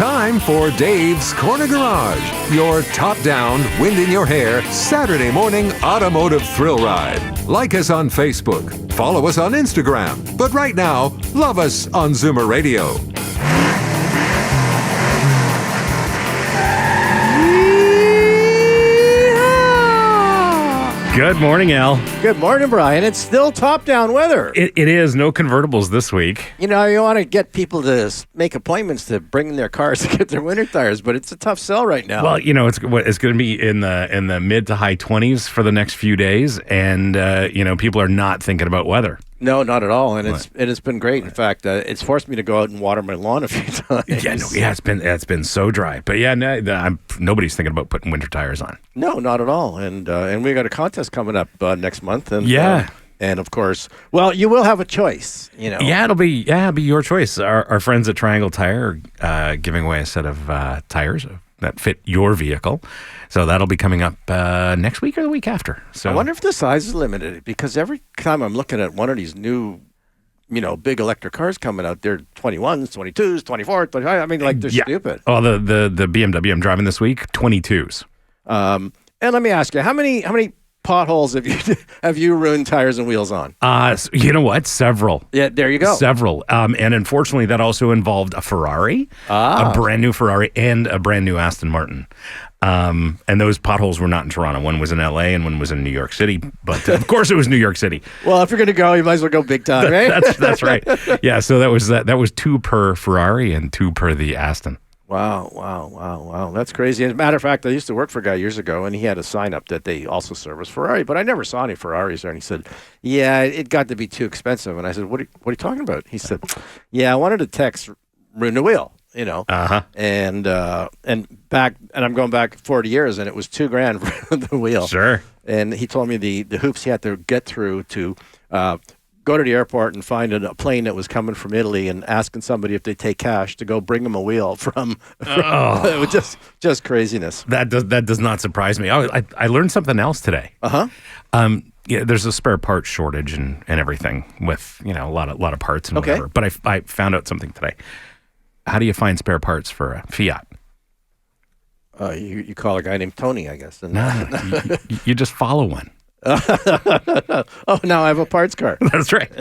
time for Dave's Corner Garage, your top-down, wind in your hair, Saturday morning automotive thrill ride. Like us on Facebook, follow us on Instagram, but right now, love us on Zoomer Radio. Good morning, Al. Good morning, Brian. It's still top-down weather. It is. No convertibles this week. You know, you want to get people to make appointments to bring in their cars to get their winter tires, but it's a tough sell right now. Well, you know, it's going to be in the mid to high 20s for the next few days, and people are not thinking about weather. No, not at all, and it's been great. In fact, it's forced me to go out and water my lawn a few times. It's been so dry. But yeah, nobody's thinking about putting winter tires on. No, not at all. And we got a contest coming up next month. And, and of course, well, you will have a choice. You know. Yeah, it'll be your choice. Our friends at Triangle Tire are giving away a set of tires that fit your vehicle. So that'll be coming up next week or the week after. So I wonder if the size is limited, because every time I'm looking at one of these new, big electric cars coming out, they're 21s, 22s, 24s, 25. I mean, they're stupid. Oh, the BMW I'm driving this week, 22s. And let me ask you, how many potholes have you ruined tires and wheels on? You know what? Several. Yeah, there you go. Several. And unfortunately, that also involved a Ferrari, a brand new Ferrari, and a brand new Aston Martin. And those potholes were not in Toronto. One was in LA and one was in New York City. But of course, it was New York City. Well, if you're going to go, you might as well go big time, right? That's right. Yeah. So that was 2 per Ferrari and 2 per the Aston. Wow. That's crazy. As a matter of fact, I used to work for a guy years ago, and he had a sign up that they also service Ferrari, but I never saw any Ferraris there. And he said, yeah, it got to be too expensive. And I said, what are you talking about? He said, yeah, I wanted to text ruin the wheel, and I'm going back 40 years, and it was $2,000 for the wheel. Sure. And he told me the hoops he had to get through to go to the airport and find a plane that was coming from Italy and asking somebody if they take cash to go bring them a wheel from it was just craziness. That does not surprise me. I learned something else today. Yeah, there's a spare parts shortage and everything with a lot of parts and whatever. But I found out something today. How do you find spare parts for a Fiat? You call a guy named Tony, I guess. No, you just follow one. Oh, now I have a parts car. That's right.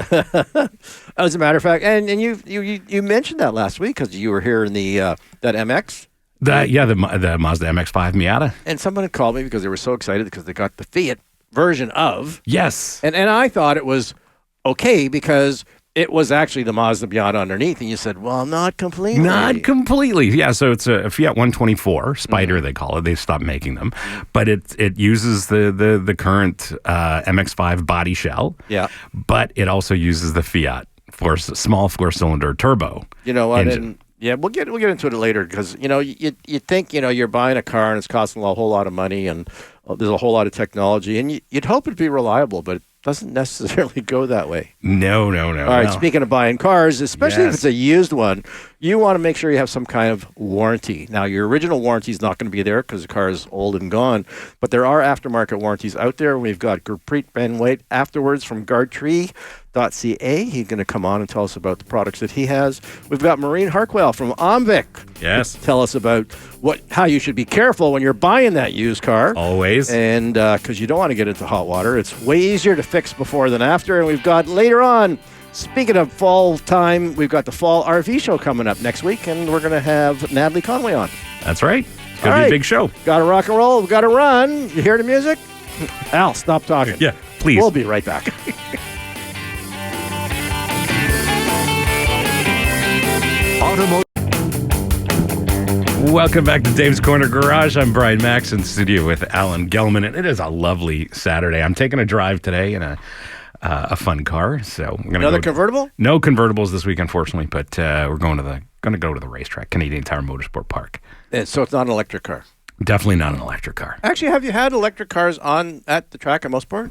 As a matter of fact, and you mentioned that last week because you were here in the that MX. The Mazda MX-5 Miata. And someone had called me because they were so excited because they got the Fiat version of. Yes. And I thought it was okay because it was actually the Mazda Miata underneath, and you said, well, not completely. Not completely. Yeah, so it's a Fiat 124 Spider, they call it. They've stopped making them. But it uses the current MX-5 body shell. Yeah. But it also uses the Fiat small four-cylinder turbo. You know what? Engine. Yeah, we'll get into it later because, you think, you're buying a car and it's costing a whole lot of money and there's a whole lot of technology, and you'd hope it'd be reliable, but doesn't necessarily go that way. No. All right, speaking of buying cars, especially if it's a used one, you want to make sure you have some kind of warranty. Now, your original warranty is not going to be there because the car is old and gone, but there are aftermarket warranties out there. We've got Gurpreet Banwait afterwards from Guardtree.ca. He's going to come on and tell us about the products that he has. We've got Maureen Harquail from OMVIC. Yes. Tell us about how you should be careful when you're buying that used car. Always. And because you don't want to get into hot water. It's way easier to fix before than after. And we've got later on, speaking of fall time, we've got the fall RV show coming up next week, and we're going to have Natalie Conway on. That's right. It's going to be a big show. Got to rock and roll. We've got to run. You hear the music? Al, stop talking. Yeah, please. We'll be right back. Automotive. Welcome back to Dave's Corner Garage. I'm Brian Max in studio with Alan Gelman, and it is a lovely Saturday. I'm taking a drive today in a fun car. So I'm another convertible? No convertibles this week, unfortunately, but we're going to go to the racetrack, Canadian Tire Motorsport Park. And so it's not an electric car. Definitely not an electric car. Actually, have you had electric cars at the track at Mosport?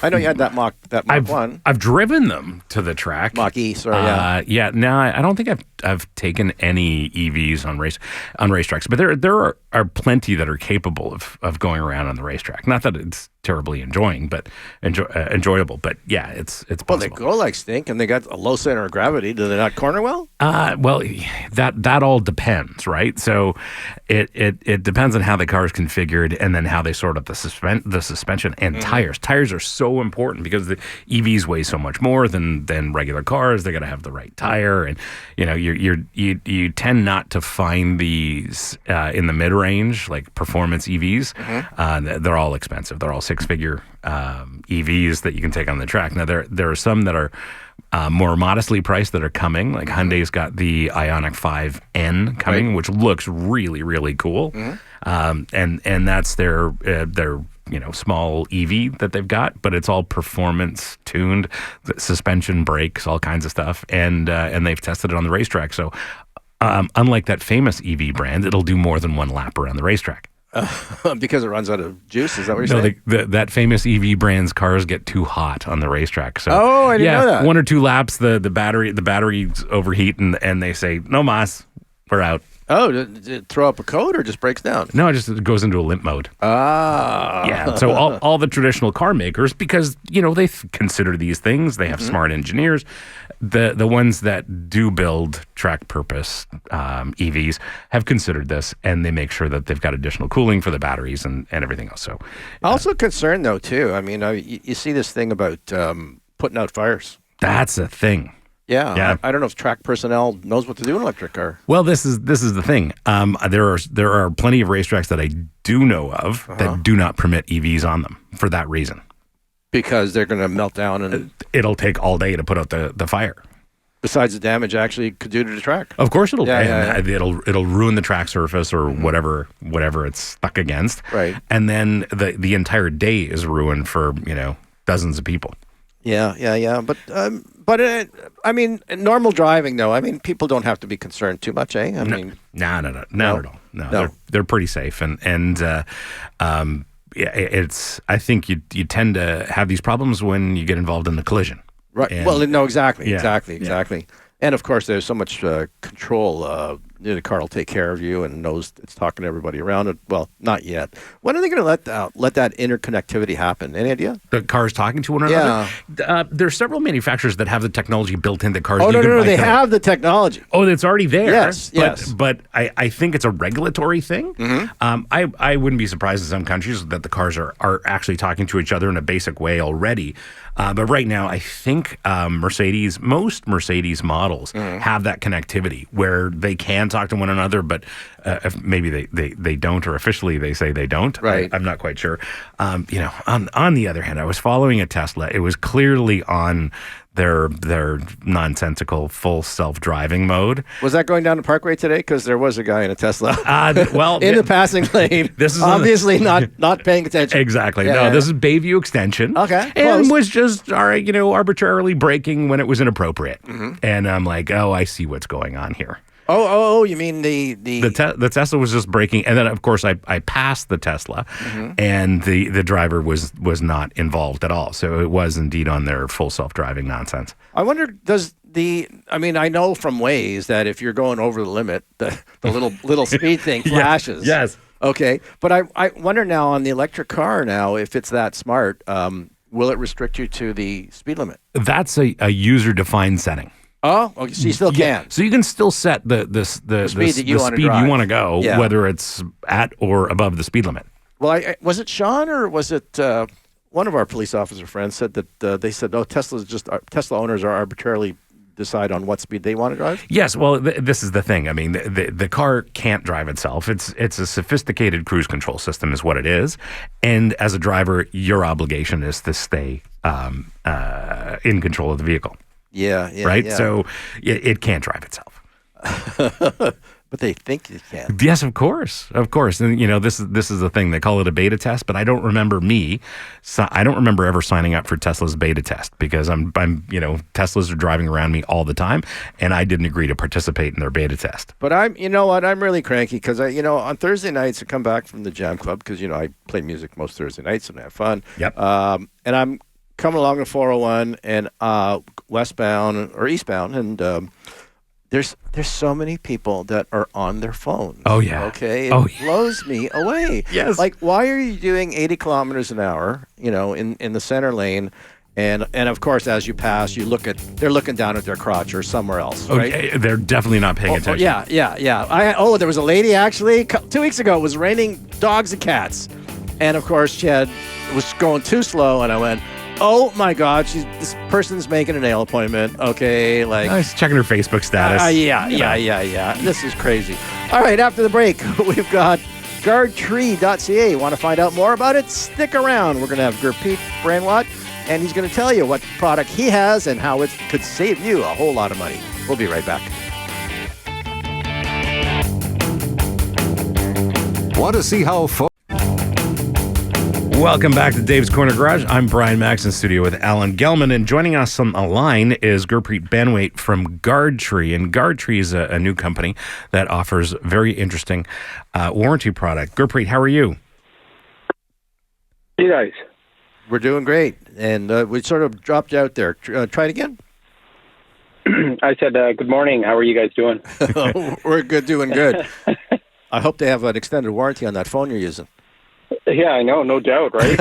I know you had that Mach 1. I've driven them to the track. Mach E, sorry. Yeah. No, I don't think I've taken any EVs on racetracks, but there are plenty that are capable of going around on the racetrack. Not that it's terribly enjoyable. But yeah, it's possible. Well, they go like stink, and they got a low center of gravity. Do they not corner well? Well, that all depends, right? So it depends on how the car is configured, and then how they sort out the suspension and tires. Tires are so important because the EVs weigh so much more than regular cars. They got to have the right tire, and you tend not to find these in the mid range, like performance EVs. They're all expensive. They're all six-figure EVs that you can take on the track. Now there are some that are more modestly priced that are coming. Like Hyundai's got the Ioniq 5N coming, which looks really, really cool. And that's their small EV that they've got, but it's all performance tuned, suspension, brakes, all kinds of stuff, and they've tested it on the racetrack. So unlike that famous EV brand, it'll do more than one lap around the racetrack. Because it runs out of juice? Is that what you're saying? That famous EV brand's cars get too hot on the racetrack. So I didn't know that. 1 or 2 laps, the batteries overheat, and they say, no mas, we're out. Oh, did it throw up a code or just breaks down? No, it goes into a limp mode. Yeah. So all the traditional car makers, because they consider these things, they have smart engineers. The ones that do build track purpose EVs have considered this, and they make sure that they've got additional cooling for the batteries and everything else. So also concerned though too. I mean, you see this thing about putting out fires. That's a thing. Yeah. I don't know if track personnel knows what to do in an electric car. Well, this is the thing. There are plenty of racetracks that I do know of that do not permit EVs on them for that reason. Because they're going to melt down, and it'll take all day to put out the fire. Besides the damage actually could do to the track. Of course it'll. It'll ruin the track surface or whatever it's stuck against. Right. And then the entire day is ruined for dozens of people. Yeah. But I mean, normal driving though. I mean, people don't have to be concerned too much, eh? No, not at all. No. They're pretty safe, and it's. I think you tend to have these problems when you get involved in the collision. Right. Exactly. And of course, there's so much control. The car will take care of you and knows it's talking to everybody around it. Well, not yet. When are they going to let that interconnectivity happen? Any idea? The cars talking to one another? Yeah. There are several manufacturers that have the technology built into cars. Oh, no, they have the technology. Oh, it's already there. Yes. But I think it's a regulatory thing. I wouldn't be surprised in some countries that the cars are actually talking to each other in a basic way already. But right now, I think most Mercedes models have that connectivity where they can talk to one another, but if maybe they don't, or officially they say they don't. Right. I'm not quite sure. On the other hand, I was following a Tesla. It was clearly on their nonsensical full self-driving mode. Was that going down the Parkway today? Because there was a guy in a Tesla. Well, in the passing lane. This is obviously not paying attention. Exactly. This is Bayview Extension. Okay. And was just arbitrarily braking when it was inappropriate. And I'm like, I see what's going on here. Oh, you mean the Tesla was just braking, and then of course I passed the Tesla, and the driver was not involved at all. So it was indeed on their full self-driving nonsense. I wonder, I know from Waze that if you're going over the limit, the little speed thing flashes. Yes. Okay, but I wonder now on the electric car now if it's that smart, will it restrict you to the speed limit? That's a user-defined setting. Oh, okay, so you still can. So you can still set the speed that you want to go, whether it's at or above the speed limit. Well, was it Sean or was it one of our police officer friends said that they said, Tesla owners are arbitrarily decide on what speed they want to drive? Yes. Well, this is the thing. I mean, the car can't drive itself. It's a sophisticated cruise control system is what it is. And as a driver, your obligation is to stay in control of the vehicle. Yeah. Right? Yeah. So it can't drive itself. But they think it can. Yes, of course. And this is the thing. They call it a beta test, but I don't remember ever signing up for Tesla's beta test because I'm Teslas are driving around me all the time, and I didn't agree to participate in their beta test. But I'm really cranky because on Thursday nights I come back from the Jam Club because I play music most Thursday nights and have fun. Yep. And I'm coming along the 401 and westbound or eastbound, and There's so many people that are on their phones. Oh, yeah. Okay. It blows me away. Yes. Like, why are you doing 80 kilometers an hour, in the center lane? And of course, as you pass, they're looking down at their crotch or somewhere else, right? Okay, they're definitely not paying attention. Yeah. There was a lady actually 2 weeks ago. It was raining dogs and cats, and of course, she was going too slow, and I went, "Oh my God, this person's making a nail appointment." Okay, like I was checking her Facebook status. Yeah. This is crazy. All right, after the break, we've got Guardtree.ca. Want to find out more about it? Stick around. We're going to have Gurpreet Banwait, and he's going to tell you what product he has and how it could save you a whole lot of money. We'll be right back. Want to see how Welcome back to Dave's Corner Garage. I'm Brian Max in studio with Alan Gelman, and joining us on the line is Gurpreet Banwait from Guardtree. And Guardtree is a new company that offers very interesting warranty product. Gurpreet, how are you? Hey, guys. We're doing great, and we sort of dropped you out there. Try it again. I said, good morning. How are you guys doing? We're doing good. I hope they have an extended warranty on that phone you're using. Yeah, I know, no doubt, right?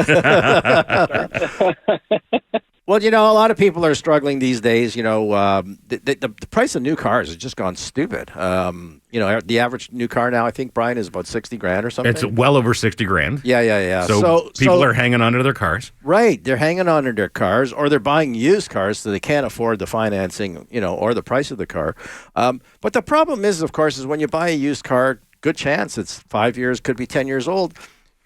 Well, a lot of people are struggling these days. The price of new cars has just gone stupid. The average new car now, I think, Brian, is about 60 grand or something. It's well over 60 grand. Yeah. So people are hanging on to their cars. Right. They're hanging on to their cars, or they're buying used cars so they can't afford the financing, or the price of the car. But the problem is, of course, is when you buy a used car, good chance it's 5 years, could be 10 years old.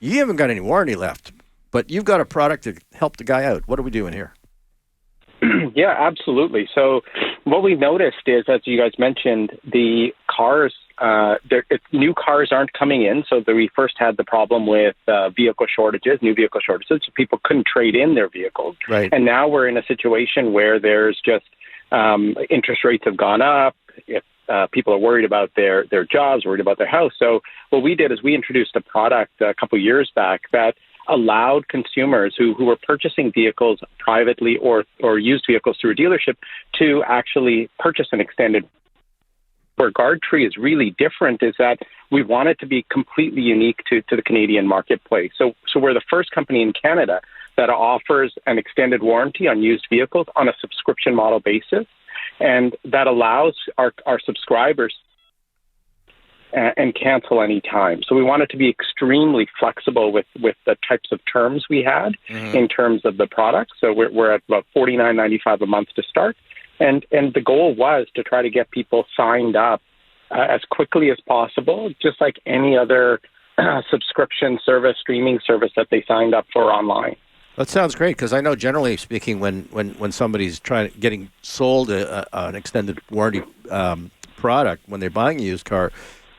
You haven't got any warranty left, but you've got a product to help the guy out. What are we doing here? Yeah, absolutely. So what we noticed is, as you guys mentioned, the cars, new cars aren't coming in. So we first had the problem with new vehicle shortages. So people couldn't trade in their vehicles. Right. And now we're in a situation where there's just interest rates have gone up. People are worried about their jobs, worried about their house. So what we did is we introduced a product a couple years back that allowed consumers who were purchasing vehicles privately or used vehicles through a dealership to actually purchase an extended. Where Guardtree is really different is that we want it to be completely unique to the Canadian marketplace. So we're the first company in Canada that offers an extended warranty on used vehicles on a subscription model basis. And that allows our subscribers and cancel any time. So we want it to be extremely flexible with the types of terms we had in terms of the product. So we're at about $49.95 a month to start. And the goal was to try to get people signed up as quickly as possible, just like any other subscription service, streaming service that they signed up for online. That sounds great, because I know, generally speaking, when somebody's getting sold an extended warranty product, when they're buying a used car,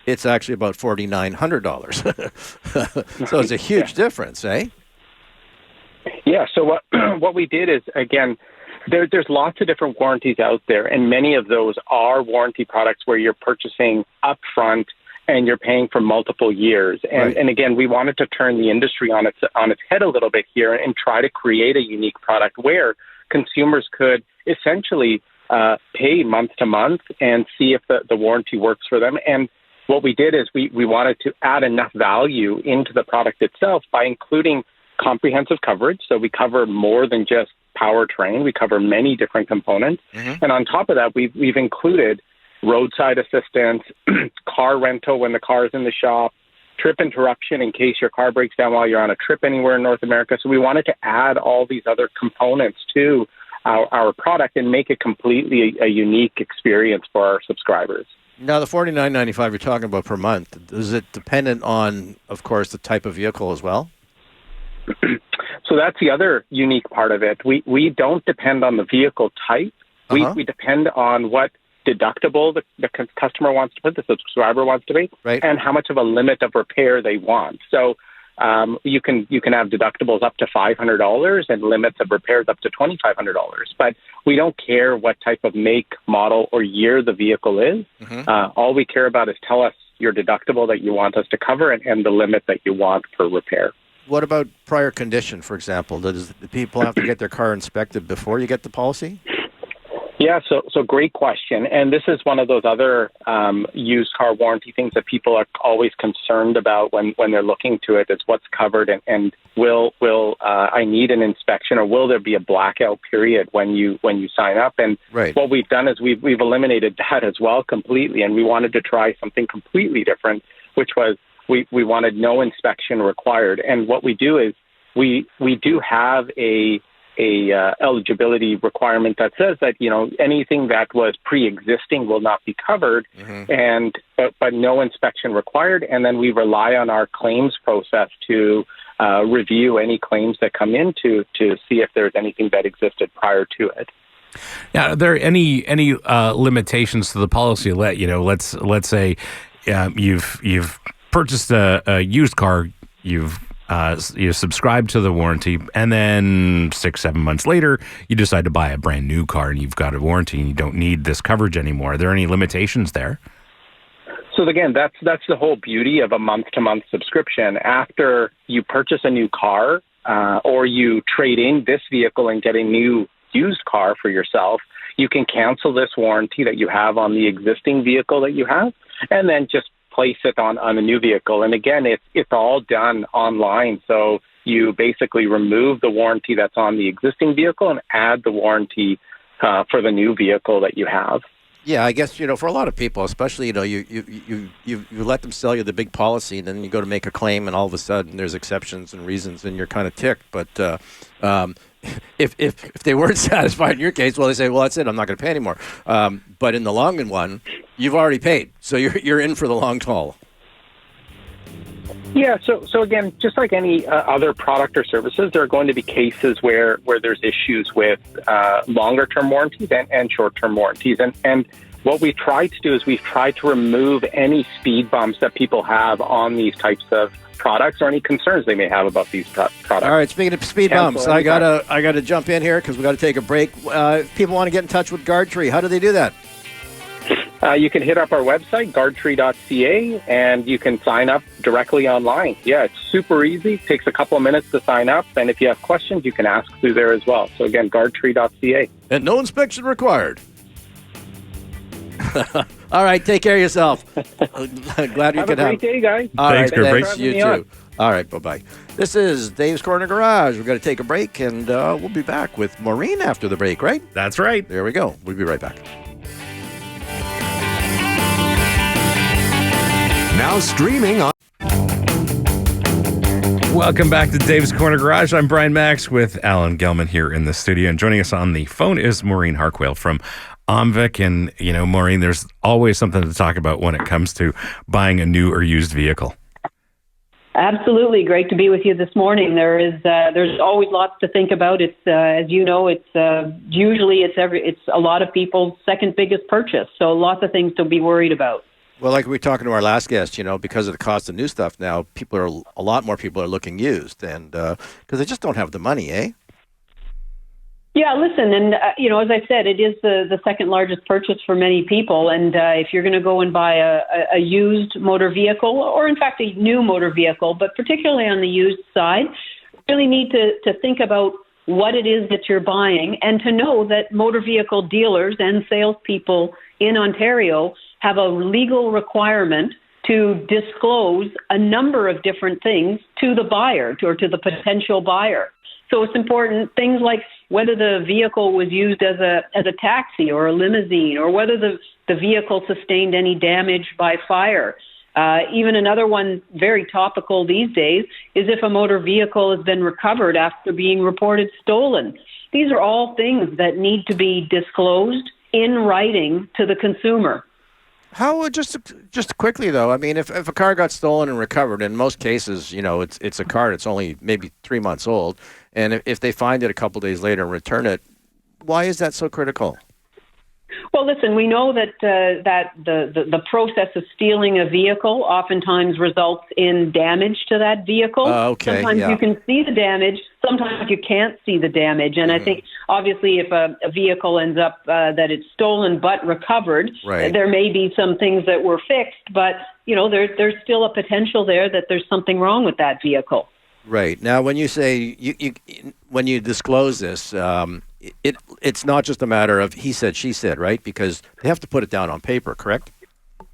it's actually about $4,900. So it's a huge difference, eh? Yeah. So what we did is, again, there's lots of different warranties out there, and many of those are warranty products where you're purchasing upfront and you're paying for multiple years. And again, we wanted to turn the industry on its head a little bit here and try to create a unique product where consumers could essentially pay month to month and see if the warranty works for them. And what we did is we wanted to add enough value into the product itself by including comprehensive coverage. So we cover more than just powertrain. We cover many different components. And on top of that, we've included roadside assistance, car rental when the car is in the shop, trip interruption in case your car breaks down while you're on a trip anywhere in North America. So we wanted to add all these other components to our product and make it completely a unique experience for our subscribers. Now, the $49.95 you're talking about per month, is it dependent on, of course, the type of vehicle as well? So that's the other unique part of it. We don't depend on the vehicle type. We depend on what deductible the customer wants to put, the subscriber wants to pay, and how much of a limit of repair they want. So you can have deductibles up to $500 and limits of repairs up to $2,500. But we don't care what type of make, model, or year the vehicle is. All we care about is tell us your deductible that you want us to cover and the limit that you want per repair. What about prior condition, for example? Does the people have to get their car inspected before you get the policy? Yeah, so great question. And this is one of those other used car warranty things that people are always concerned about when they're looking to it, is what's covered and will I need an inspection, or will there be a blackout period when you sign up? And what we've done is we've eliminated that as well completely, and we wanted to try something completely different, which was we wanted no inspection required. And what we do is we do have a eligibility requirement that says that, anything that was pre-existing will not be covered, but no inspection required. And then we rely on our claims process to review any claims that come in to see if there's anything that existed prior to it. Yeah, are there any limitations to the policy? Let's say you've purchased a used car, you subscribe to the warranty, and then 6-7 months later, you decide to buy a brand new car and you've got a warranty and you don't need this coverage anymore. Are there any limitations there? So again, that's the whole beauty of a month-to-month subscription. After you purchase a new car or you trade in this vehicle and get a new used car for yourself, you can cancel this warranty that you have on the existing vehicle that you have, and then just place it on a new vehicle. And again, it's all done online. So you basically remove the warranty that's on the existing vehicle and add the warranty for the new vehicle that you have. Yeah, I guess, for a lot of people, especially, you let them sell you the big policy, and then you go to make a claim, and all of a sudden there's exceptions and reasons, and you're kind of ticked. But if they weren't satisfied in your case, well, they say, well, that's it, I'm not going to pay anymore. But in the long run, you've already paid, so you're in for the long haul. Yeah, so again, just like any other product or services, there are going to be cases where there's issues with longer-term warranties and short-term warranties. And what we tried to do is we've tried to remove any speed bumps that people have on these types of products, or any concerns they may have about these products. All right, speaking of speed bumps, I gotta jump in here because we got to take a break. If people want to get in touch with Guardtree, how do they do that? You can hit up our website, guardtree.ca, and you can sign up directly online. Yeah, it's super easy. It takes a couple of minutes to sign up, and if you have questions, you can ask through there as well. So again, guardtree.ca. And no inspection required. All right, take care of yourself. Glad you could have. Have a great day, guys. All Thanks, right, Gurpreet. thanks. You too. All right, bye-bye. This is Dave's Corner Garage. We're going to take a break, and we'll be back with Maureen after the break, right? That's right. There we go. We'll be right back. Now streaming on. Welcome back to Dave's Corner Garage. I'm Brian Max with Alan Gelman here in the studio. And joining us on the phone is Maureen Harquail from OMVIC. And, Maureen, there's always something to talk about when it comes to buying a new or used vehicle. Absolutely. Great to be with you this morning. There's always lots to think about. It's, as you know, usually it's a lot of people's second biggest purchase. So lots of things to be worried about. Well, like we were talking to our last guest, because of the cost of new stuff now, a lot more people are looking used, and because they just don't have the money, eh? Yeah, listen, and as I said, it is the second largest purchase for many people, and if you're going to go and buy a used motor vehicle, or in fact a new motor vehicle, but particularly on the used side, you really need to think about what it is that you're buying, and to know that motor vehicle dealers and salespeople in Ontario have a legal requirement to disclose a number of different things to the buyer or to the potential buyer. So it's important, things like whether the vehicle was used as a taxi or a limousine, or whether the vehicle sustained any damage by fire. Even another one very topical these days is if a motor vehicle has been recovered after being reported stolen. These are all things that need to be disclosed in writing to the consumer. How just quickly though? I mean, if a car got stolen and recovered, in most cases, it's a car that's only maybe 3 months old, and if they find it a couple days later and return it, why is that so critical? Well, listen, we know that the process of stealing a vehicle oftentimes results in damage to that vehicle. Sometimes you can see the damage, sometimes you can't see the damage. And I think, obviously, if a vehicle ends up that it's stolen but recovered, there may be some things that were fixed, but, there's still a potential there that there's something wrong with that vehicle. Right. Now, when you say when you disclose this, it's not just a matter of he said, she said, right? Because they have to put it down on paper, correct?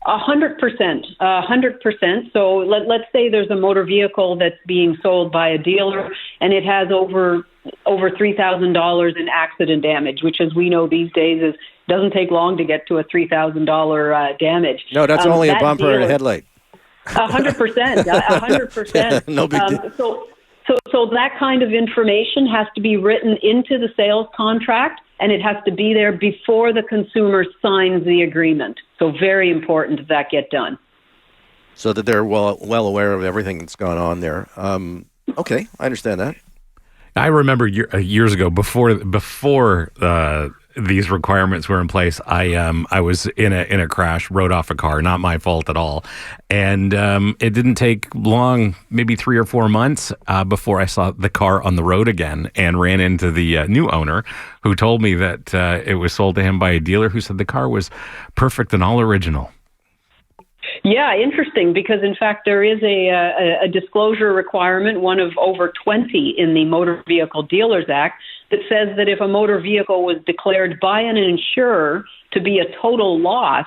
100%, 100%. So let's say there's a motor vehicle that's being sold by a dealer, and it has over $3,000 in accident damage, which, as we know these days, doesn't take long to get to a $3,000 damage. No, that's only a bumper and a headlight. 100%, 100%. No big deal. So that kind of information has to be written into the sales contract, and it has to be there before the consumer signs the agreement. So very important that get done. So that they're well aware of everything that's gone on there. Okay, I understand that. I remember years ago, before these requirements were in place, I was in a crash, rode off a car, not my fault at all, and it didn't take long, maybe 3 or 4 months, before I saw the car on the road again, and ran into the new owner, who told me that it was sold to him by a dealer who said the car was perfect and all original. Yeah, interesting, because in fact there is a disclosure requirement, one of over 20 in the Motor Vehicle Dealers Act, that says that if a motor vehicle was declared by an insurer to be a total loss,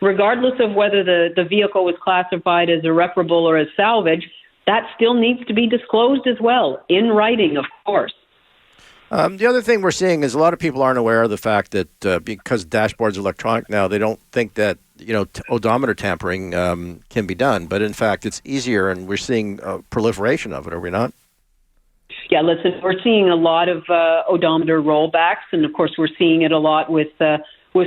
regardless of whether the vehicle was classified as irreparable or as salvage, that still needs to be disclosed as well, in writing, of course. The other thing we're seeing is a lot of people aren't aware of the fact that because dashboards are electronic now, they don't think that odometer tampering can be done. But in fact, it's easier, and we're seeing proliferation of it, are we not? Yeah, listen, we're seeing a lot of odometer rollbacks, and of course we're seeing it a lot with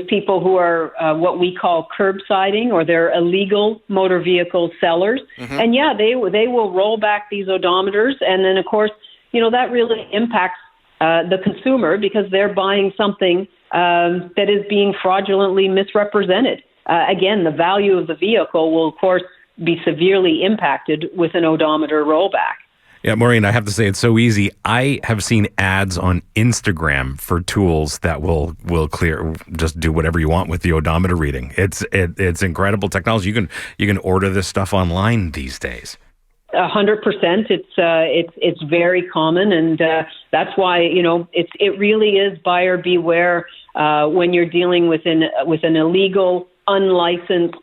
people who are what we call curbsiding, or they're illegal motor vehicle sellers. Mm-hmm. And yeah, they will roll back these odometers, and then of course, that really impacts the consumer, because they're buying something that is being fraudulently misrepresented. Again, the value of the vehicle will, of course, be severely impacted with an odometer rollback. Yeah, Maureen, I have to say it's so easy. I have seen ads on Instagram for tools that will just do whatever you want with the odometer reading. It's incredible technology. You can order this stuff online these days. 100%. It's very common, and that's why it really is buyer beware when you're dealing with an illegal, unlicensed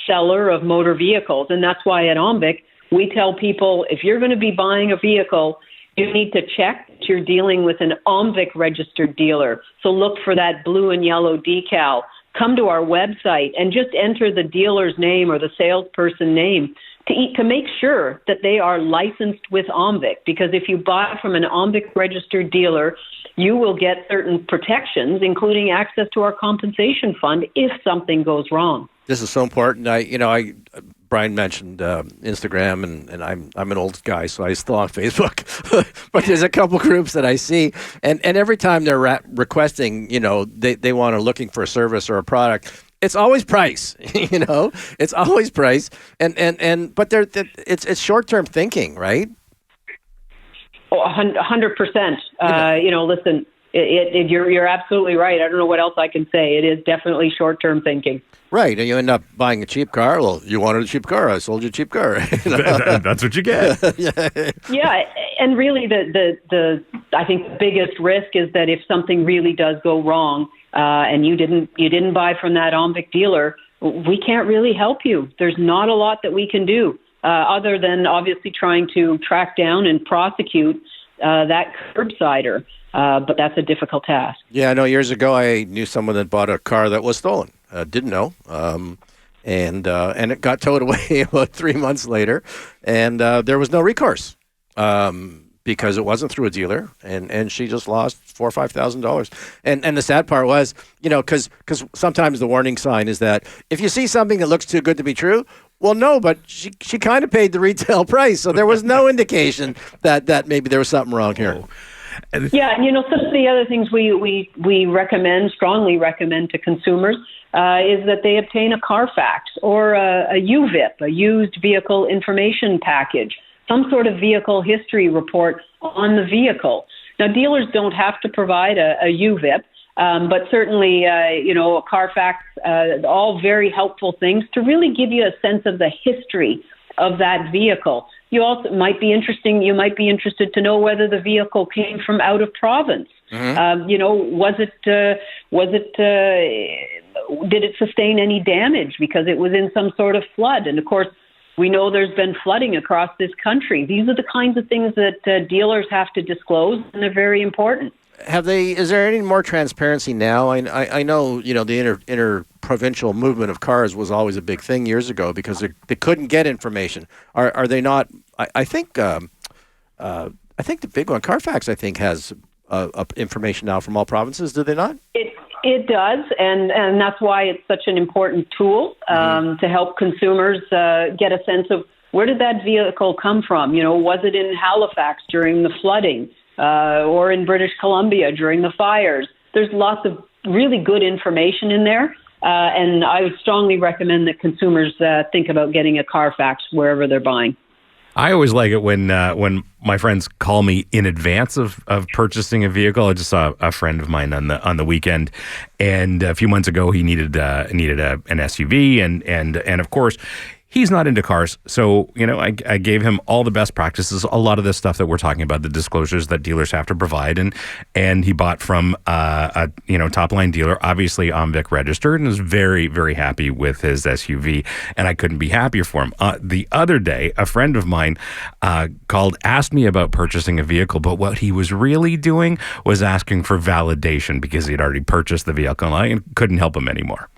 seller of motor vehicles, and that's why at OMVIC we tell people, if you're going to be buying a vehicle, you need to check that you're dealing with an OMVIC registered dealer. So look for that blue and yellow decal. Come to our website and just enter the dealer's name or the salesperson name to make sure that they are licensed with OMVIC. Because if you buy from an OMVIC registered dealer, you will get certain protections, including access to our compensation fund if something goes wrong. This is so important. Brian mentioned Instagram, and I'm an old guy, so I'm still on Facebook. But there's a couple groups that I see, and every time they're requesting, they want to looking for a service or a product, it's always price. It's always price, but it's short-term thinking, right? Oh, 100%. Listen, you're absolutely right. I don't know what else I can say. It is definitely short-term thinking. Right, and you end up buying a cheap car. Well, you wanted a cheap car. I sold you a cheap car. That's what you get. Yeah, and really, I think the biggest risk is that if something really does go wrong, and you didn't buy from that OMVIC dealer, we can't really help you. There's not a lot that we can do other than obviously trying to track down and prosecute that curbsider. But that's a difficult task. Yeah, I know. Years ago, I knew someone that bought a car that was stolen. Didn't know, and it got towed away about 3 months later, and there was no recourse because it wasn't through a dealer, and she just lost $4,000 or $5,000. And the sad part was, because sometimes the warning sign is that if you see something that looks too good to be true, well, no, but she kind of paid the retail price, so there was no indication that maybe there was something wrong here. Yeah, some of the other things we strongly recommend to consumers is that they obtain a Carfax or a UVIP, a used vehicle information package, some sort of vehicle history report on the vehicle. Now, dealers don't have to provide a UVIP, but certainly, a Carfax, all very helpful things to really give you a sense of the history of that vehicle. you also might be interesting. You might be interested to know whether the vehicle came from out of province. Did it sustain any damage because it was in some sort of flood? And of course, we know there's been flooding across this country. These are the kinds of things that dealers have to disclose, and they're very important. Is there any more transparency now? I know, the inter-provincial movement of cars was always a big thing years ago because they couldn't get information. Are they not? I think the big one, Carfax, I think, has information now from all provinces. Do they not? It does, and that's why it's such an important tool to help consumers get a sense of where did that vehicle come from? Was it in Halifax during the flooding or in British Columbia during the fires? There's lots of really good information in there, and I would strongly recommend that consumers think about getting a Carfax wherever they're buying. I always like it when my friends call me in advance of purchasing a vehicle. I just saw a friend of mine on the weekend, and a few months ago he needed an SUV, and of course he's not into cars, so I gave him all the best practices, a lot of the stuff that we're talking about, the disclosures that dealers have to provide, and he bought from a top line dealer, obviously OMVIC registered, and was very, very happy with his SUV, and I couldn't be happier for him. The other day, a friend of mine called, asked me about purchasing a vehicle, but what he was really doing was asking for validation because he had already purchased the vehicle, and I couldn't help him anymore.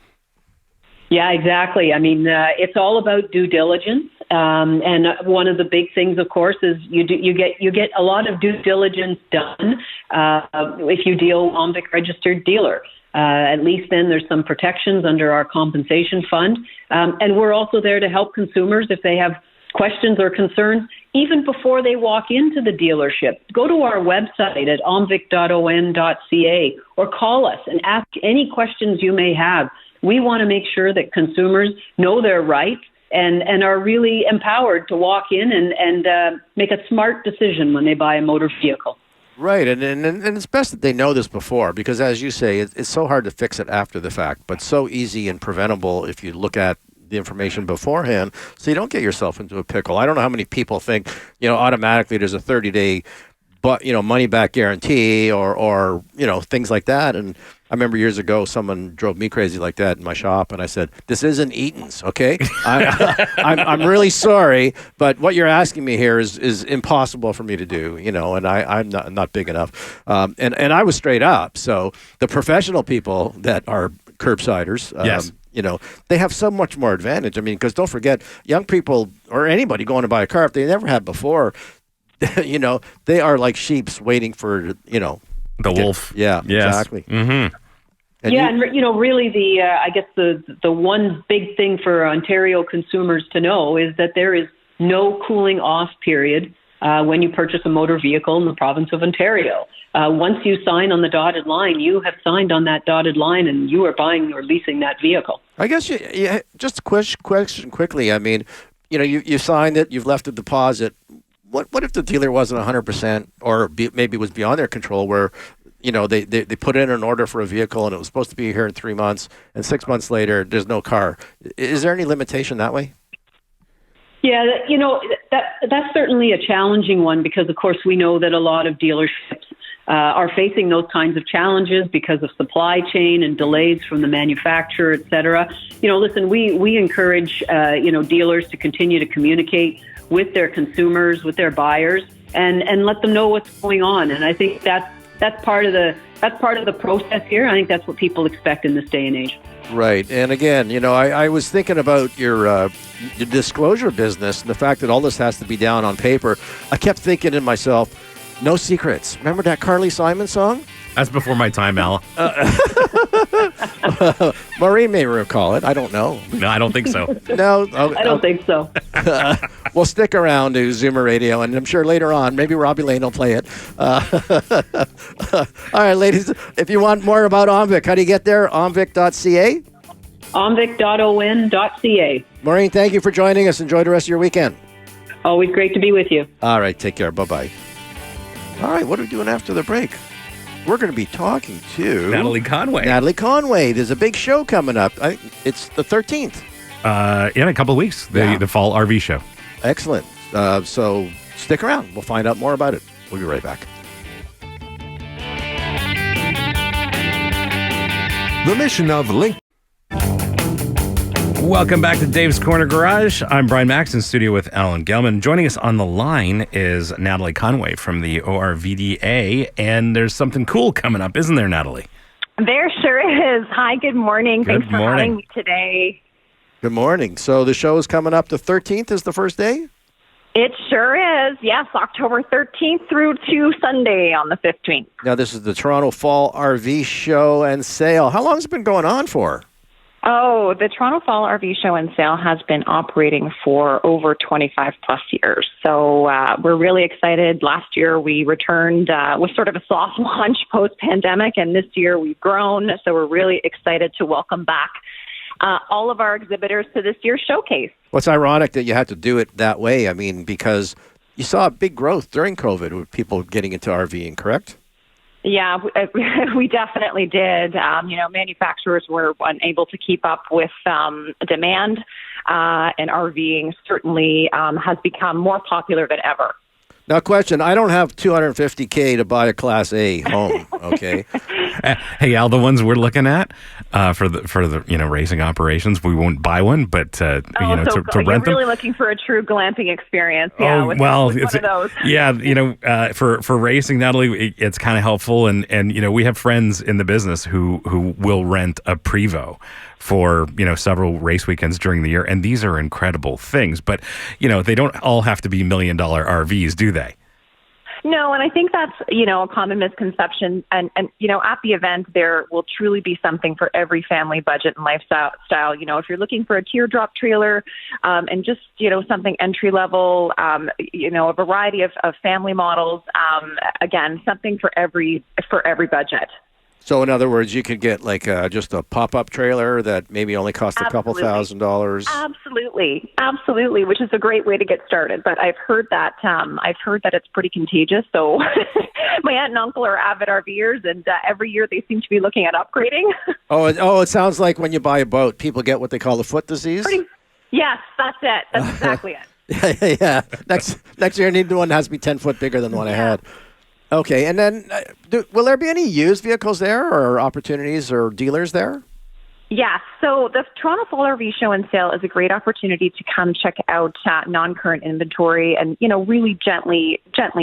Yeah, exactly. I mean, it's all about due diligence, and one of the big things, of course, is you get a lot of due diligence done if you deal OMVIC registered dealer. At least then there's some protections under our compensation fund, and we're also there to help consumers if they have questions or concerns, even before they walk into the dealership. Go to our website at omvic.on.ca or call us and ask any questions you may have. We want to make sure that consumers know their rights and are really empowered to walk in and make a smart decision when they buy a motor vehicle. Right, and it's best that they know this before because, as you say, it's so hard to fix it after the fact, but so easy and preventable if you look at the information beforehand so you don't get yourself into a pickle. I don't know how many people think, automatically there's a 30-day money-back guarantee or things like that. And I remember years ago, someone drove me crazy like that in my shop, and I said, "This isn't Eaton's, okay? I'm really sorry, but what you're asking me here is impossible for me to do, and I'm not big enough." And I was straight up. So the professional people that are curbsiders, yes. They have so much more advantage. I mean, because don't forget, young people or anybody going to buy a car, if they never had before, they are like sheeps waiting for, the wolf. Yeah, yes. Exactly. Mm-hmm. And really I guess the one big thing for Ontario consumers to know is that there is no cooling off period when you purchase a motor vehicle in the province of Ontario. Once you sign on the dotted line, you have signed on that dotted line and you are buying or leasing that vehicle. I guess just a question quickly. I mean, you signed it, you've left a deposit. What if the dealer wasn't 100% or maybe was beyond their control where, they put in an order for a vehicle and it was supposed to be here in 3 months and 6 months later there's no car? Is there any limitation that way? Yeah, that's certainly a challenging one because, of course, we know that a lot of dealerships are facing those kinds of challenges because of supply chain and delays from the manufacturer, et cetera. Listen, we encourage, dealers to continue to communicate with their consumers, with their buyers, and let them know what's going on. And I think that's part of the process here. I think that's what people expect in this day and age. Right. And again, I was thinking about your disclosure business and the fact that all this has to be down on paper. I kept thinking to myself, no secrets. Remember that Carly Simon song? That's before my time, Al. Maureen may recall it. I don't know. No, I don't think so. No, I don't think so. We'll stick around to Zoomer Radio, and I'm sure later on, maybe Robbie Lane will play it. All right, ladies, if you want more about OMVIC, how do you get there? omvic.ca? omvic.on.ca. Maureen, thank you for joining us. Enjoy the rest of your weekend. Always great to be with you. All right, take care. Bye-bye. All right, what are we doing after the break? We're going to be talking to Natalie Conway. Natalie Conway. There's a big show coming up. It's the 13th. In a couple of weeks, the fall RV show. Excellent. So stick around. We'll find out more about it. We'll be right back. The mission of Link. Welcome back to Dave's Corner Garage. I'm Brian Max in studio with Alan Gelman. Joining us on the line is Natalie Conway from the ORVDA, and there's something cool coming up, isn't there, Natalie? There sure is. Hi, good morning. Thanks for having me today. Good morning. So the show is coming up. The 13th is the first day? It sure is. Yes, October 13th through to Sunday on the 15th. Now, this is the Toronto Fall RV Show and Sale. How long has it been going on for? Oh, the Toronto Fall RV Show and Sale has been operating for over 25 plus years. So we're really excited. Last year we returned with sort of a soft launch post-pandemic, and this year we've grown. So we're really excited to welcome back all of our exhibitors to this year's showcase. Well, it's ironic that you had to do it that way. I mean, because you saw a big growth during COVID with people getting into RVing, correct? Yeah, we definitely did. Manufacturers were unable to keep up with demand, and RVing certainly has become more popular than ever. Now, question, I don't have $250K to buy a Class A home, okay? Hey, Al, the ones we're looking at for the racing operations, we won't buy one, but to rent them. You're really looking for a true glamping experience, yeah. With one of those. Yeah, for racing, Natalie, it's kind of helpful, and we have friends in the business who will rent a Prevost for several race weekends during the year, and these are incredible things. But they don't all have to be $1 million RVs, do they? No, and I think that's, a common misconception. And at the event, there will truly be something for every family budget and lifestyle. If you're looking for a teardrop trailer and just, something entry level, a variety of family models, again, something for every budget. So, in other words, you could get just a pop-up trailer that maybe only costs a couple $1,000. Absolutely, which is a great way to get started. But I've heard that it's pretty contagious. So, my aunt and uncle are avid RVers, and every year they seem to be looking at upgrading. It sounds like when you buy a boat, people get what they call the foot disease. Yes, that's it. That's exactly it. Yeah. Next year, I need the one that has to be 10 foot bigger than the one I had. Okay, and then will there be any used vehicles there or opportunities or dealers there? Yes, so the Toronto Fall RV Show and Sale is a great opportunity to come check out non-current inventory and, really gently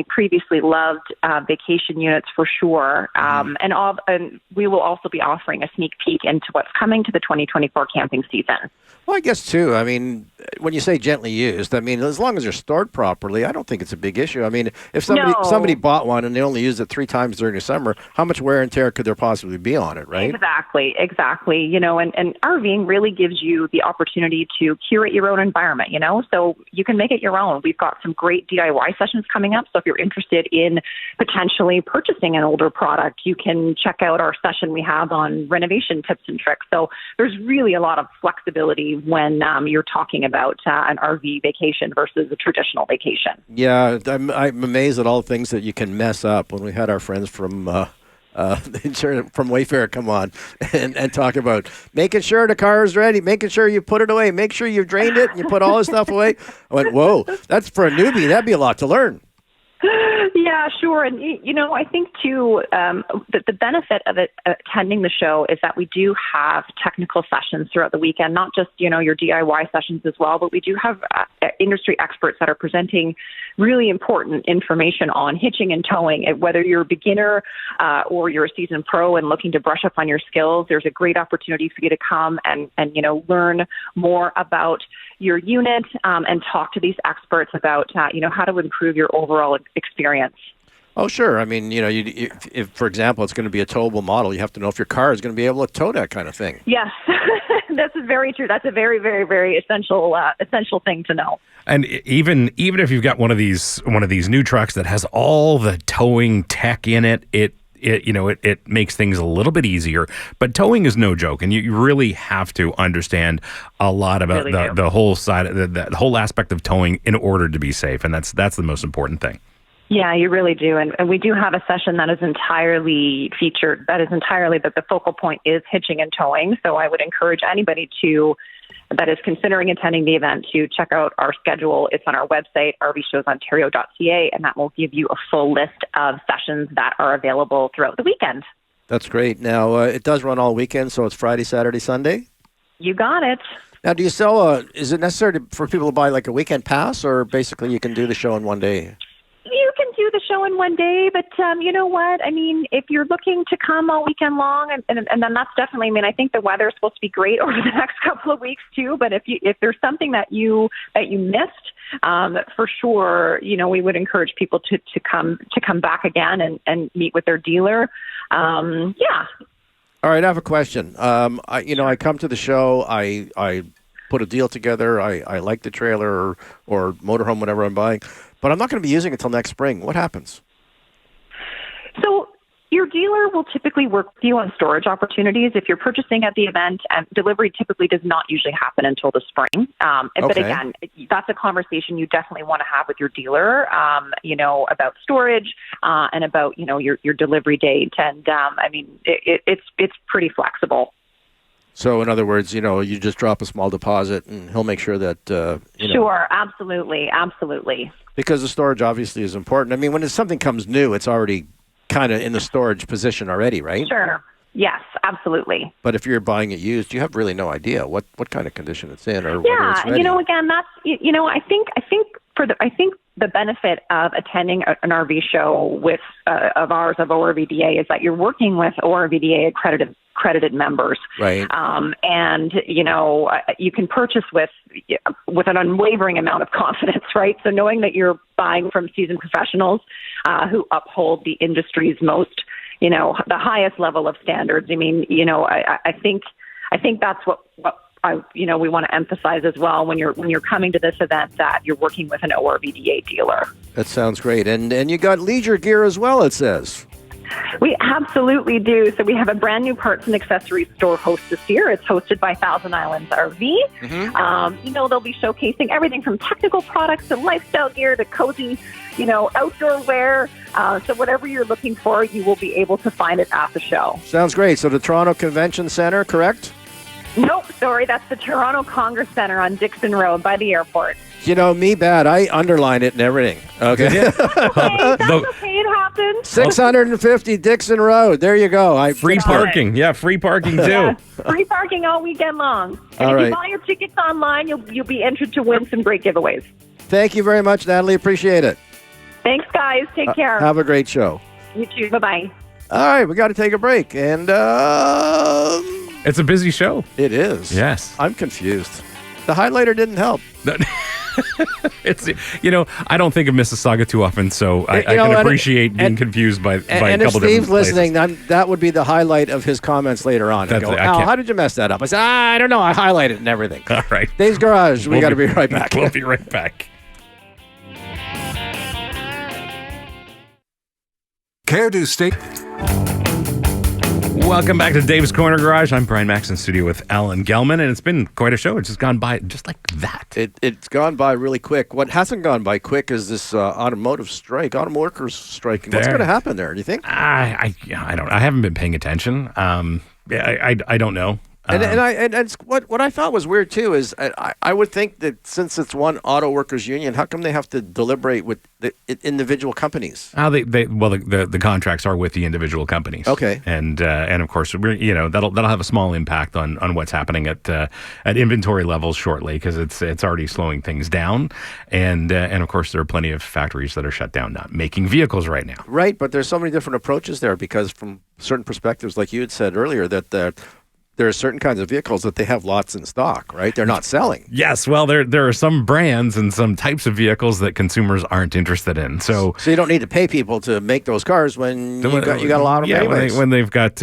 previously loved vacation units for sure. And we will also be offering a sneak peek into what's coming to the 2024 camping season. Well, I guess, too. I mean, when you say gently used, I mean, as long as they're stored properly, I don't think it's a big issue. I mean, if somebody bought one and they only used it 3 times during the summer, how much wear and tear could there possibly be on it, right? Exactly. And RVing really gives you the opportunity to curate your own environment, so you can make it your own. We've got some great DIY sessions coming up. So if you're interested in potentially purchasing an older product, you can check out our session we have on renovation tips and tricks. So there's really a lot of flexibility when you're talking about an RV vacation versus a traditional vacation. Yeah, I'm amazed at all the things that you can mess up. When we had our friends from Wayfair come on and talk about making sure the car is ready, making sure you put it away, make sure you've drained it and you put all the stuff away. I went, whoa, that's for a newbie. That'd be a lot to learn. Yeah, sure. And, I think, too, the benefit of attending the show is that we do have technical sessions throughout the weekend, not just, your DIY sessions as well, but we do have industry experts that are presenting really important information on hitching and towing. Whether you're a beginner or you're a seasoned pro and looking to brush up on your skills, there's a great opportunity for you to come and learn more about your unit and talk to these experts about, how to improve your overall experience. Oh, sure. I mean, if, for example, it's going to be a towable model, you have to know if your car is going to be able to tow that kind of thing. Yes, this is very true. That's a very, very, very essential thing to know. And even if you've got one of these new trucks that has all the towing tech in it, it makes things a little bit easier. But towing is no joke, and you really have to understand a lot about the whole side, the whole aspect of towing in order to be safe, and that's the most important thing. Yeah, you really do. And we do have a session that is entirely featured. That is entirely that the focal point is hitching and towing. So I would encourage anybody to that is considering attending the event to check out our schedule. It's on our website, rvshowsontario.ca, and that will give you a full list of sessions that are available throughout the weekend. That's great. Now, it does run all weekend, so it's Friday, Saturday, Sunday? You got it. Now, do you sell is it necessary for people to buy like a weekend pass, or basically you can do the show in one day? You can do the show in one day, but you know what? I mean, if you're looking to come all weekend long, and then that's definitely, I mean, I think the weather is supposed to be great over the next couple of weeks too, but if there's something that you missed, for sure, you know, we would encourage people to come back again and meet with their dealer. Yeah. All right, I have a question. I come to the show, I put a deal together, I like the trailer or motorhome, whatever I'm buying, but I'm not going to be using it until next spring. What happens? So your dealer will typically work with you on storage opportunities. If you're purchasing at the event, and delivery typically does not usually happen until the spring. But again, that's a conversation you definitely want to have with your dealer, about storage and about, your delivery date. And I mean, it's pretty flexible. So in other words, you just drop a small deposit and he'll make sure that, Sure, absolutely. Absolutely. Because the storage obviously is important. I mean, when something comes new, it's already kind of in the storage position already, right? Sure. Yes, absolutely. But if you're buying it used, you have really no idea what kind of condition it's in or whether it's ready. Again, that's I think the benefit of attending an RV show of ORVDA is that you're working with ORVDA accredited members, right? And you can purchase with an unwavering amount of confidence, right? So knowing that you're buying from seasoned professionals who uphold the industry's most, the highest level of standards. I mean, I think that's what we want to emphasize as well when you're coming to this event, that you're working with an ORVDA dealer. That sounds great. And you got leisure gear as well, it says. We absolutely do. So we have a brand new parts and accessories store host this year. It's hosted by Thousand Islands RV. Mm-hmm. They'll be showcasing everything from technical products to lifestyle gear to cozy, outdoor wear. So whatever you're looking for, you will be able to find it at the show. Sounds great. So the Toronto Convention Center, correct? Nope, sorry. That's the Toronto Congress Center on Dixon Road by the airport. Me bad. I underline it and everything. Okay. That's okay. It happens. 650 Dixon Road. There you go. Free parking. Yeah, free parking too. Yeah, free parking all weekend long. And if you buy your tickets online, you'll be entered to win some great giveaways. Thank you very much, Natalie. Appreciate it. Thanks, guys. Take care. Have a great show. You too. Bye-bye. All right, we got to take a break. And it's a busy show. It is. Yes. I'm confused. The highlighter didn't help. It's I don't think of Mississauga too often, so I can appreciate being confused by a couple different places. And if Steve's listening, that would be the highlight of his comments later on. How did you mess that up? I said, I don't know. I highlighted and everything. All right. Dave's Garage. We got to be right back. We'll be right back. Care to stay? Welcome back to Dave's Corner Garage. I'm Brian Max in studio with Alan Gelman, and it's been quite a show. It's just gone by just like that. It's gone by really quick. What hasn't gone by quick is this automotive workers striking. What's going to happen there, do you think? I don't. I haven't been paying attention. I don't know. And what I thought was weird too is I would think that since it's one auto workers union, how come they have to deliberate with the individual companies? The contracts are with the individual companies. Okay, and of course that'll have a small impact on what's happening at inventory levels shortly, because it's already slowing things down, and of course there are plenty of factories that are shut down, not making vehicles right now. Right, but there's so many different approaches there, because from certain perspectives, like you had said earlier, that there are certain kinds of vehicles that they have lots in stock, right? They're not selling. Yes, well, there are some brands and some types of vehicles that consumers aren't interested in. So you don't need to pay people to make those cars when you got a lot of them anyways. When they've got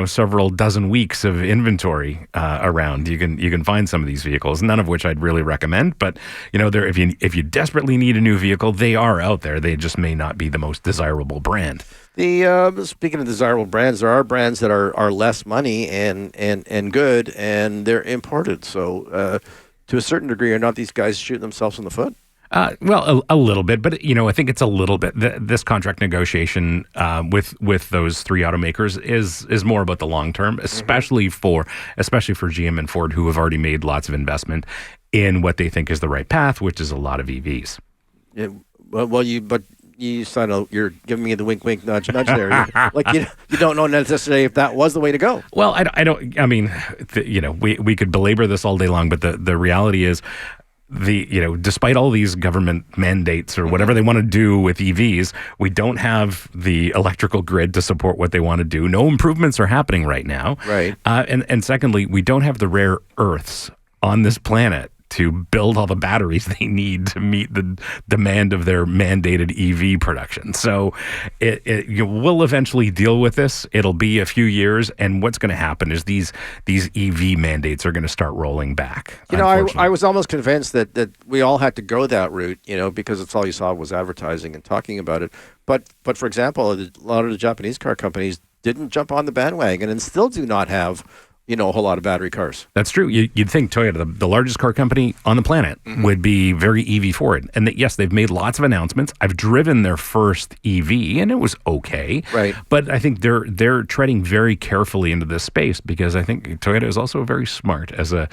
several dozen weeks of inventory around, you can find some of these vehicles. None of which I'd really recommend, but if you desperately need a new vehicle, they are out there. They just may not be the most desirable brand. Speaking of desirable brands, there are brands that are less money and good, and they're imported. So to a certain degree, are not these guys shooting themselves in the foot? Well, a little bit, but I think it's a little bit. This contract negotiation with those three automakers is more about the long term, especially for GM and Ford, who have already made lots of investment in what they think is the right path, which is a lot of EVs. Yeah, you're giving me the wink, wink, nudge, nudge there. You don't know necessarily if that was the way to go. Well, I don't. I mean, we could belabor this all day long, but the reality is, despite all these government mandates or whatever they want to do with EVs, we don't have the electrical grid to support what they want to do. No improvements are happening right now. Right. And secondly, we don't have the rare earths on this planet to build all the batteries they need to meet the demand of their mandated EV production. So we'll eventually deal with this. It'll be a few years, and what's going to happen is these EV mandates are going to start rolling back. I was almost convinced that we all had to go that route, because it's all you saw was advertising and talking about it. But for example, a lot of the Japanese car companies didn't jump on the bandwagon and still do not have a whole lot of battery cars. That's true. You'd think Toyota, the largest car company on the planet, would be very EV forward. And yes, they've made lots of announcements. I've driven their first EV, and it was okay. Right. But I think they're treading very carefully into this space, because I think Toyota is also very smart as a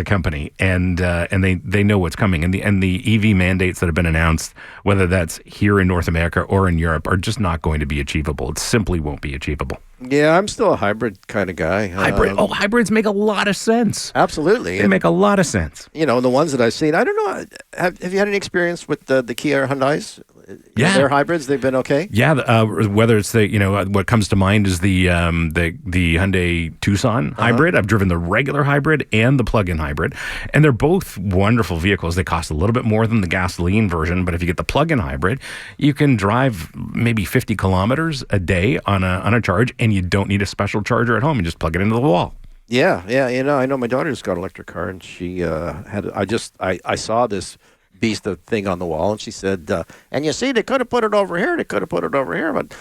company, and they know what's coming. And the EV mandates that have been announced, whether that's here in North America or in Europe, are just not going to be achievable. It simply won't be achievable. Yeah, I'm still a hybrid kind of guy. Hybrids make a lot of sense. Absolutely. They make a lot of sense. The ones that I've seen, I don't know, have you had any experience with the Kia Hyundais? Yeah. Their hybrids, they've been okay? Yeah, whether it's what comes to mind is the Hyundai Tucson hybrid. I've driven the regular hybrid and the plug-in hybrid, and they're both wonderful vehicles. They cost a little bit more than the gasoline version, but if you get the plug-in hybrid, you can drive maybe 50 kilometers a day on a charge, and you don't need a special charger at home. You just plug it into the wall. Yeah. I know my daughter's got an electric car, and she I saw this beast of thing on the wall, and she said, and you see, they could have put it over here, but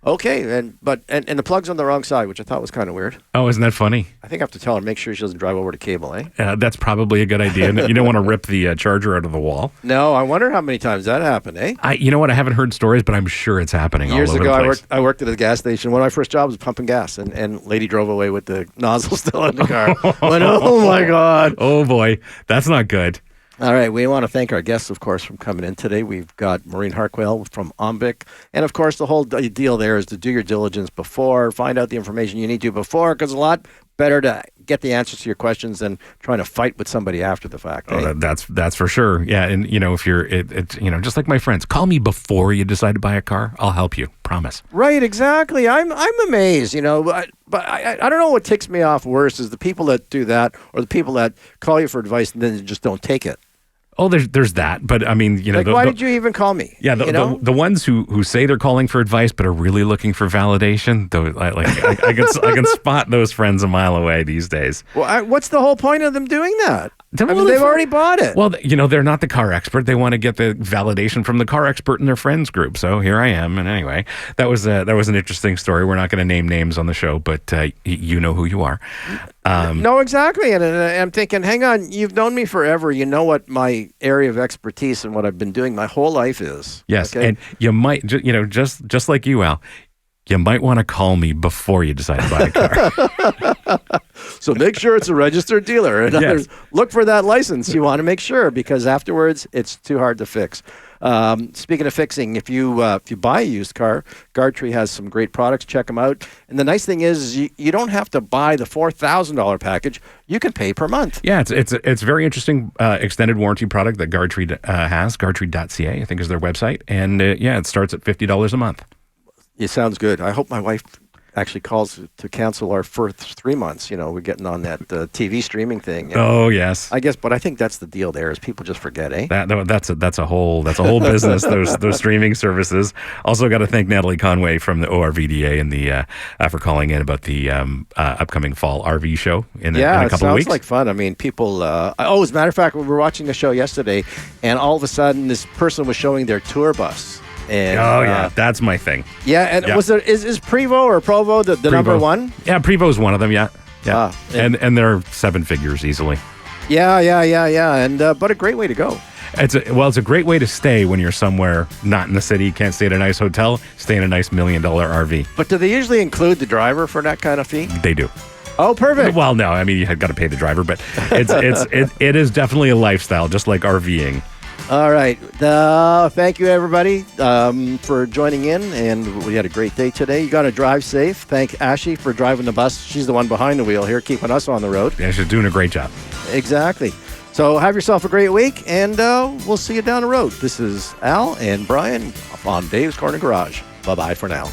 okay, and the plug's on the wrong side, which I thought was kind of weird. Oh, isn't that funny? I think I have to tell her, make sure she doesn't drive over the cable, eh? That's probably a good idea. You don't want to rip the charger out of the wall. No, I wonder how many times that happened, eh? You know what? I haven't heard stories, but I'm sure it's happening Years all over ago, the place. I worked at a gas station. One of my first jobs was pumping gas, and lady drove away with the nozzle still in the car. Went, oh my God. Oh boy, that's not good. All right, we want to thank our guests, of course, for coming in today. We've got Maureen Harquail from OMVIC. And, of course, the whole deal there is to do your diligence before, find out the information you need to before, because a lot better to get the answers to your questions than trying to fight with somebody after the fact. Oh, that's for sure. Yeah, and, if you're, just like my friends, call me before you decide to buy a car. I'll help you. Promise. Right, exactly. I'm amazed, but I don't know what ticks me off worse is the people that do that or the people that call you for advice and then just don't take it. Oh, there's that, but I mean, why did you even call me? Yeah, the ones who say they're calling for advice but are really looking for validation. Though, I can spot those friends a mile away these days. Well, what's the whole point of them doing that? They've already bought it. Well, they're not the car expert. They want to get the validation from the car expert in their friends group. So here I am. And anyway, that was an interesting story. We're not going to name names on the show, but you know who you are. No, exactly. And I'm thinking, hang on, you've known me forever. You know what my area of expertise and what I've been doing my whole life is. Yes, okay? and you might, just like you, Al, you might want to call me before you decide to buy a car. So make sure it's a registered dealer. And yes. Look for that license. You want to make sure, because afterwards it's too hard to fix. Speaking of fixing, if you buy a used car, Guardtree has some great products. Check them out. And the nice thing is you don't have to buy the $4,000 package. You can pay per month. Yeah, it's a very interesting extended warranty product that Guardtree has. Guardtree.ca, I think, is their website. And it starts at $50 a month. It sounds good. I hope my wife actually calls to cancel our first 3 months. We're getting on that TV streaming thing. Oh yes, I guess, but I think that's the deal. There is people just forget, eh? That's a whole business. those streaming services. Also, got to thank Natalie Conway from the ORVDA and the for calling in about the upcoming fall RV show in a couple of weeks. Yeah, it sounds like fun. I mean, people. As a matter of fact, we were watching the show yesterday, and all of a sudden, this person was showing their tour bus. And, that's my thing. Yeah, and was there is Prevo or Provo the Prevo. number one? Yeah, Prevo's one of them. Yeah. And they're 7 figures easily. Yeah, and but a great way to go. It's a great way to stay when you're somewhere not in the city. Can't stay at a nice hotel. Stay in a nice $1 million RV. But do they usually include the driver for that kind of fee? They do. Oh, perfect. Well, no, I mean you have got to pay the driver, but it is definitely a lifestyle, just like RVing. All right. Thank you, everybody, for joining in, and we had a great day today. You got to drive safe. Thank Ashley for driving the bus. She's the one behind the wheel here, keeping us on the road. Yeah, she's doing a great job. Exactly. So have yourself a great week, and we'll see you down the road. This is Al and Brian on Dave's Corner Garage. Bye-bye for now.